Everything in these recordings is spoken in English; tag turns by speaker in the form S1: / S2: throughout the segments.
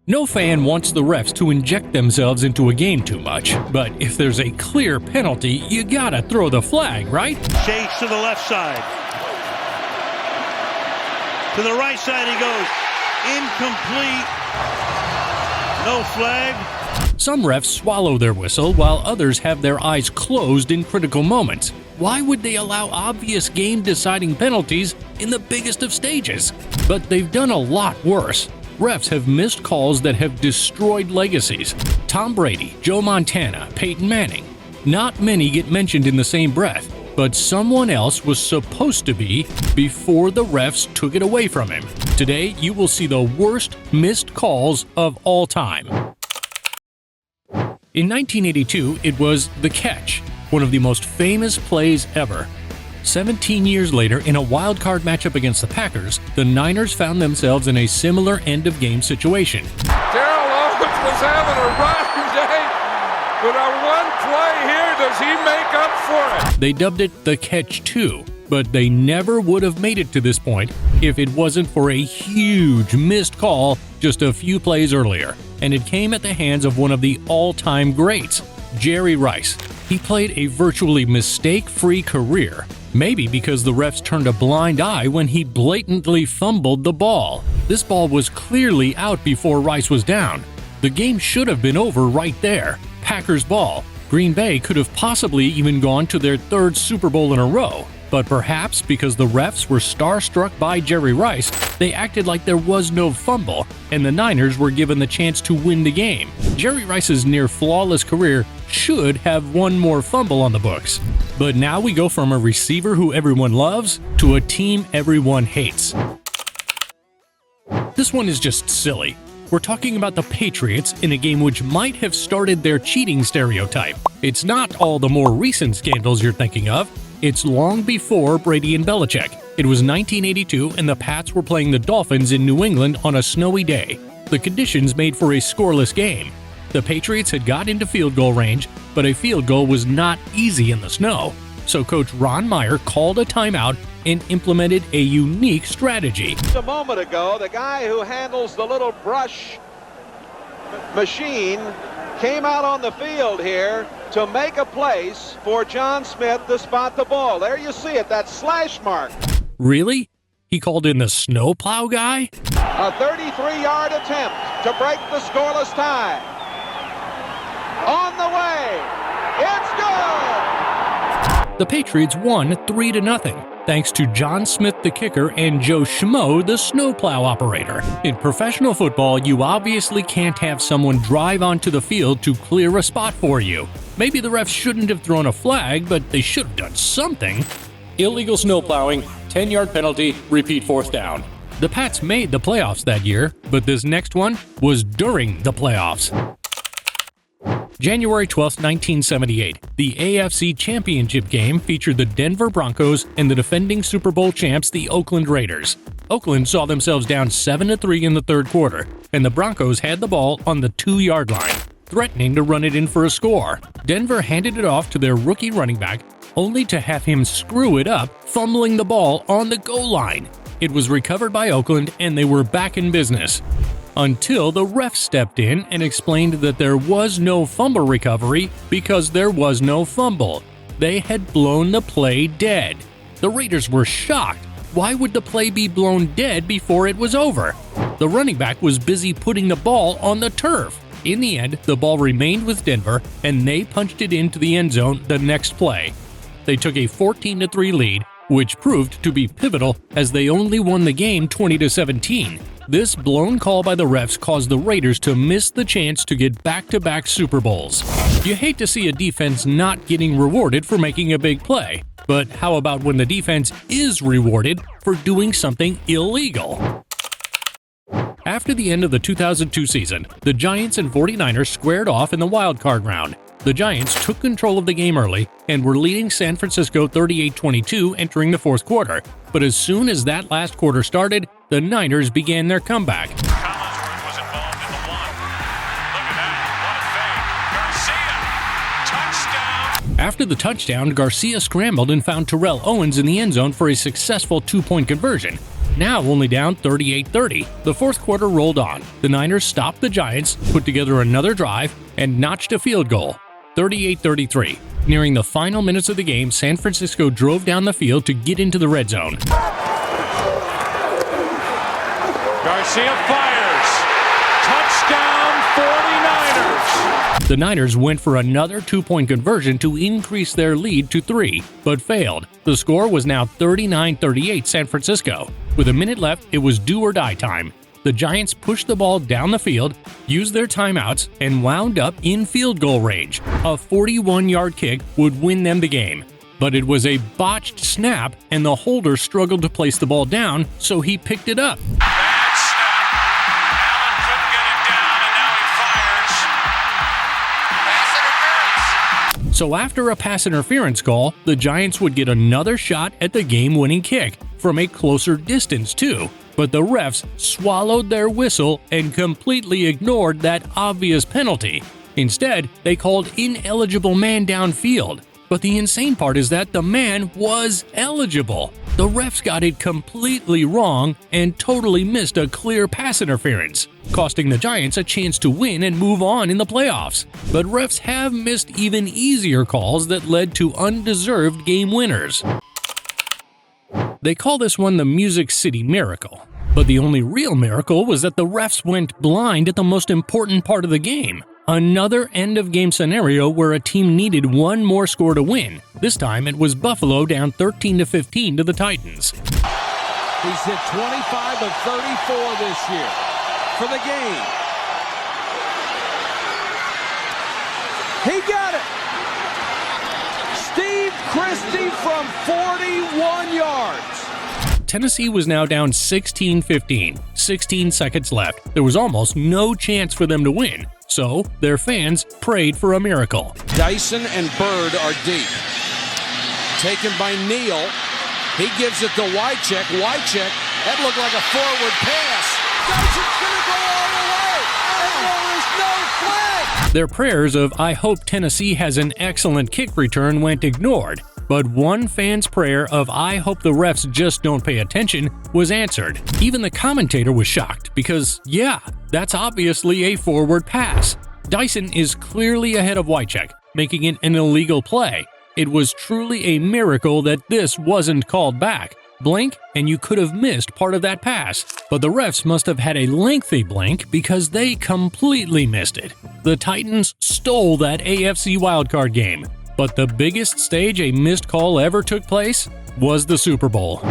S1: No fan wants the refs to inject themselves into a game too much, but if there's a clear penalty, you gotta throw the flag, right?
S2: Shades to the left side. To the right side he goes. Incomplete. No flag.
S1: Some refs swallow their whistle while others have their eyes closed in critical moments. Why would they allow obvious game-deciding penalties in the biggest of stages? But they've done a lot worse. Refs have missed calls that have destroyed legacies. Tom Brady, Joe Montana, Peyton Manning. Not many get mentioned in the same breath, but someone else was supposed to be before the refs took it away from him. Today, you will see the worst missed calls of all time. In 1982, it was the catch, one of the most famous plays ever. 17 years later, in a wild-card matchup against the Packers, the Niners found themselves in a similar end-of-game situation.
S3: Darrell Owens was having a rotten day, but on one play here, does he make up for it?
S1: They dubbed it the Catch 2, but they never would have made it to this point if it wasn't for a huge missed call just a few plays earlier, and it came at the hands of one of the all-time greats, Jerry Rice. He played a virtually mistake-free career, maybe because the refs turned a blind eye when he blatantly fumbled the ball. This ball was clearly out before Rice was down. The game should have been over right there. Packers ball. Green Bay could have possibly even gone to their third Super Bowl in a row. But perhaps because the refs were starstruck by Jerry Rice, they acted like there was no fumble, and the Niners were given the chance to win the game. Jerry Rice's near-flawless career should have one more fumble on the books. But now we go from a receiver who everyone loves to a team everyone hates. This one is just silly. We're talking about the Patriots in a game which might have started their cheating stereotype. It's not all the more recent scandals you're thinking of. It's long before Brady and Belichick. It was 1982 and the Pats were playing the Dolphins in New England on a snowy day. The conditions made for a scoreless game. The Patriots had got into field goal range, but a field goal was not easy in the snow. So Coach Ron Meyer called a timeout and implemented a unique strategy.
S4: Just a moment ago, the guy who handles the little brush machine came out on the field here to make a place for John Smith to spot the ball. There you see it, that slash mark.
S1: Really? He called in the snowplow guy?
S4: A 33-yard attempt to break the scoreless tie. On the way. It's good!
S1: The Patriots won 3-0. Thanks to John Smith the kicker and Joe Schmo the snowplow operator. In professional football, you obviously can't have someone drive onto the field to clear a spot for you. Maybe the refs shouldn't have thrown a flag, but they should have done something. Illegal snowplowing, 10-yard penalty, repeat fourth down. The Pats made the playoffs that year, but this next one was during the playoffs. January 12, 1978, the AFC Championship game featured the Denver Broncos and the defending Super Bowl champs, the Oakland Raiders. Oakland saw themselves down 7-3 in the third quarter, and the Broncos had the ball on the 2-yard line, threatening to run it in for a score. Denver handed it off to their rookie running back, only to have him screw it up, fumbling the ball on the goal line. It was recovered by Oakland, and they were back in business. Until the ref stepped in and explained that there was no fumble recovery because there was no fumble. They had blown the play dead. The Raiders were shocked. Why would the play be blown dead before it was over? The running back was busy putting the ball on the turf. In the end, the ball remained with Denver, and they punched it into the end zone the next play. They took a 14-3 lead, which proved to be pivotal as they only won the game 20-17. This blown call by the refs caused the Raiders to miss the chance to get back-to-back Super Bowls. You hate to see a defense not getting rewarded for making a big play, but how about when the defense is rewarded for doing something illegal? After the end of the 2002 season, the Giants and 49ers squared off in the wild-card round. The Giants took control of the game early and were leading San Francisco 38-22 entering the fourth quarter. But as soon as that last quarter started, the Niners began their comeback.
S5: Collinsworth was involved in the one. Look at that. What a fake. Garcia, touchdown.
S1: After the touchdown, Garcia scrambled and found Terrell Owens in the end zone for a successful 2-point conversion. Now only down 38-30, the fourth quarter rolled on. The Niners stopped the Giants, put together another drive, and notched a field goal. 38-33. Nearing the final minutes of the game, San Francisco drove down the field to get into the red zone.
S3: Garcia fires. Touchdown 49ers.
S1: The Niners went for another 2-point conversion to increase their lead to 3, but failed. The score was now 39-38 San Francisco. With a minute left, it was do-or-die time. The Giants pushed the ball down the field, used their timeouts, and wound up in field goal range. A 41-yard kick would win them the game. But it was a botched snap, and the holder struggled to place the ball down, so he picked it up.
S5: Bad snap. Allen couldn't get it down, and now he fires. Pass interference.
S1: So after a pass interference call, the Giants would get another shot at the game-winning kick from a closer distance too. But the refs swallowed their whistle and completely ignored that obvious penalty. Instead, they called ineligible man downfield. But the insane part is that the man was eligible. The refs got it completely wrong and totally missed a clear pass interference, costing the Giants a chance to win and move on in the playoffs. But refs have missed even easier calls that led to undeserved game winners. They call this one the Music City Miracle. But the only real miracle was that the refs went blind at the most important part of the game. Another end-of-game scenario where a team needed one more score to win. This time it was Buffalo down 13-15 to the Titans.
S6: He's hit 25 of 34 this year for the game. He got it! Steve Christie from 41 yards.
S1: Tennessee was now down 16-15, 16 seconds left. There was almost no chance for them to win, so their fans prayed for a miracle.
S6: Dyson and Bird are deep. Taken by Neal. He gives it to Wycheck. Wycheck, that looked like a forward pass. Dyson's gonna go all the way, and there is no flag.
S1: Their prayers of "I hope Tennessee has an excellent kick return" went ignored. But one fan's prayer of "I hope the refs just don't pay attention" was answered. Even the commentator was shocked because, yeah, that's obviously a forward pass. Dyson is clearly ahead of Wycheck, making it an illegal play. It was truly a miracle that this wasn't called back. Blink and you could have missed part of that pass. But the refs must have had a lengthy blink because they completely missed it. The Titans stole that AFC wildcard game. But the biggest stage a missed call ever took place was the Super Bowl.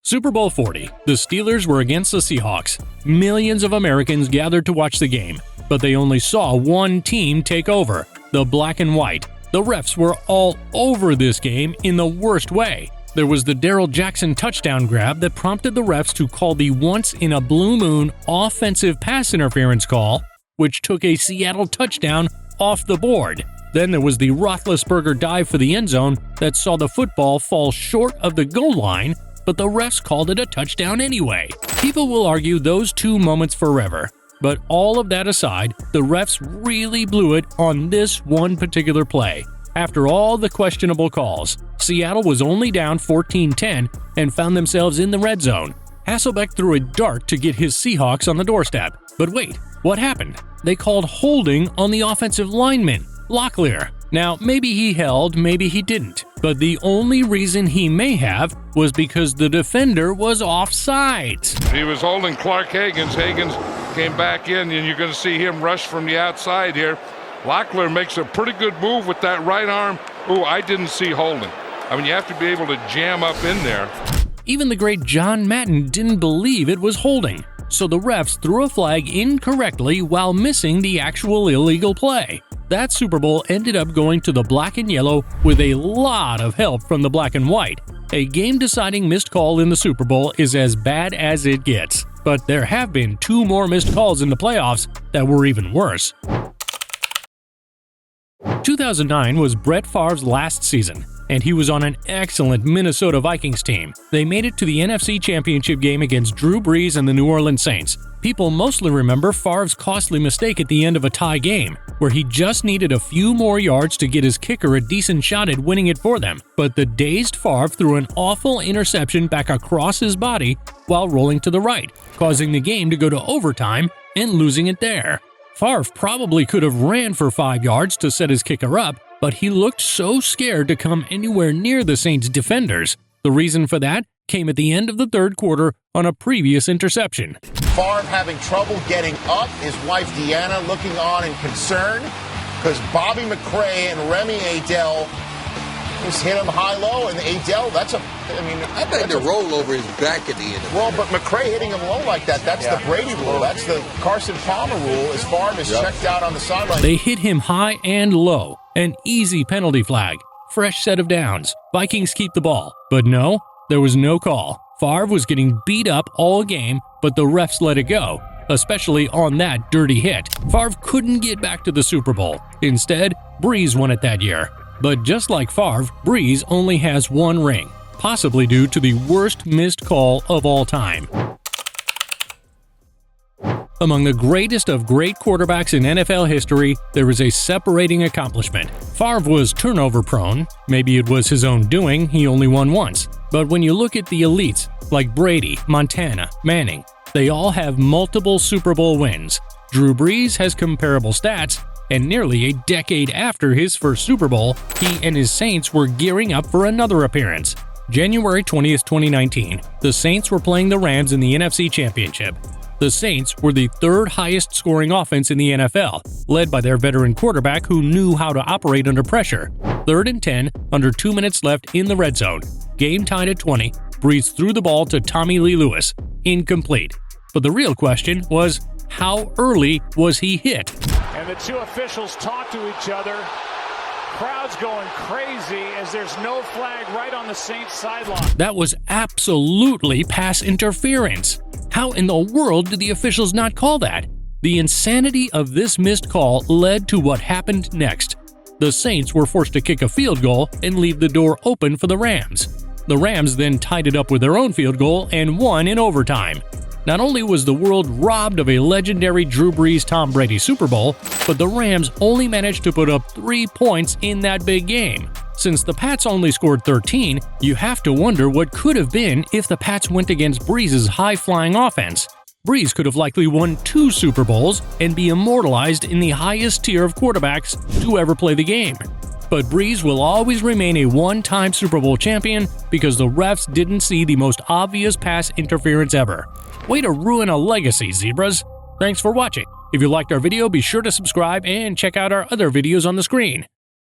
S1: Super Bowl 40. The Steelers were against the Seahawks. Millions of Americans gathered to watch the game, but they only saw one team take over, the black and white. The refs were all over this game in the worst way. There was the Darrell Jackson touchdown grab that prompted the refs to call the once-in-a-blue-moon offensive pass interference call, which took a Seattle touchdown off the board. Then there was the Roethlisberger dive for the end zone that saw the football fall short of the goal line, but the refs called it a touchdown anyway. People will argue those two moments forever, but all of that aside, the refs really blew it on this one particular play. After all the questionable calls, Seattle was only down 14-10 and found themselves in the red zone. Hasselbeck threw a dart to get his Seahawks on the doorstep. But wait, what happened? They called holding on the offensive lineman, Locklear. Now, maybe he held, maybe he didn't, but the only reason he may have was because the defender was offsides.
S3: He was holding Clark Higgins. Higgins came back in, and you're going to see him rush from the outside here. Locklear makes a pretty good move with that right arm. Ooh, I didn't see holding. I mean, you have to be able to jam up in there.
S1: Even the great John Madden didn't believe it was holding, so the refs threw a flag incorrectly while missing the actual illegal play. That Super Bowl ended up going to the black and yellow with a lot of help from the black and white. A game-deciding missed call in the Super Bowl is as bad as it gets, but there have been two more missed calls in the playoffs that were even worse. 2009 was Brett Favre's last season. and he was on an excellent Minnesota Vikings team. They made it to the NFC Championship game against Drew Brees and the New Orleans Saints. People mostly remember Favre's costly mistake at the end of a tie game, where he just needed a few more yards to get his kicker a decent shot at winning it for them. But the dazed Favre threw an awful interception back across his body while rolling to the right, causing the game to go to overtime and losing it there. Favre probably could have ran for 5 yards to set his kicker up, but he looked so scared to come anywhere near the Saints' defenders. The reason for that came at the end of the third quarter on a previous interception.
S7: Favre having trouble getting up, his wife Deanna looking on in concern because Bobby McRae and Remy Adele just hit him high-low, and Adele, I bet to roll over his back at the end of it. Well, but McRae hitting him low like that, that's the Brady rule. That's the Carson Palmer rule as Favre is checked out on the sideline.
S1: They hit him high and low. An easy penalty flag. Fresh set of downs. Vikings keep the ball. But no, there was no call. Favre was getting beat up all game, but the refs let it go, especially on that dirty hit. Favre couldn't get back to the Super Bowl. Instead, Brees won it that year. But just like Favre, Brees only has one ring, possibly due to the worst missed call of all time. Among the greatest of great quarterbacks in NFL history, there is a separating accomplishment. Favre was turnover-prone. Maybe it was his own doing, he only won once. But when you look at the elites, like Brady, Montana, Manning, they all have multiple Super Bowl wins. Drew Brees has comparable stats, and nearly a decade after his first Super Bowl, he and his Saints were gearing up for another appearance. January 20th, 2019, the Saints were playing the Rams in the NFC Championship. The Saints were the third highest scoring offense in the NFL, led by their veteran quarterback who knew how to operate under pressure. 3rd and 10, under 2 minutes left in the red zone. Game tied at 20, Brees threw the ball to Tommy Lee Lewis. Incomplete. But the real question was, how early was he hit?
S5: And the two officials talk to each other. Crowd's going crazy as there's no flag right on the Saints sideline.
S1: That was absolutely pass interference. How in the world did the officials not call that? The insanity of this missed call led to what happened next. The Saints were forced to kick a field goal and leave the door open for the Rams. The Rams then tied it up with their own field goal and won in overtime. Not only was the world robbed of a legendary Drew Brees-Tom Brady Super Bowl, but the Rams only managed to put up 3 points in that big game. Since the Pats only scored 13, you have to wonder what could have been if the Pats went against Brees' high-flying offense. Brees could have likely won 2 Super Bowls and be immortalized in the highest tier of quarterbacks to ever play the game. But Brees will always remain a one-time Super Bowl champion because the refs didn't see the most obvious pass interference ever. Way to ruin a legacy, Zebras! Thanks for watching. If you liked our video, be sure to subscribe and check out our other videos on the screen.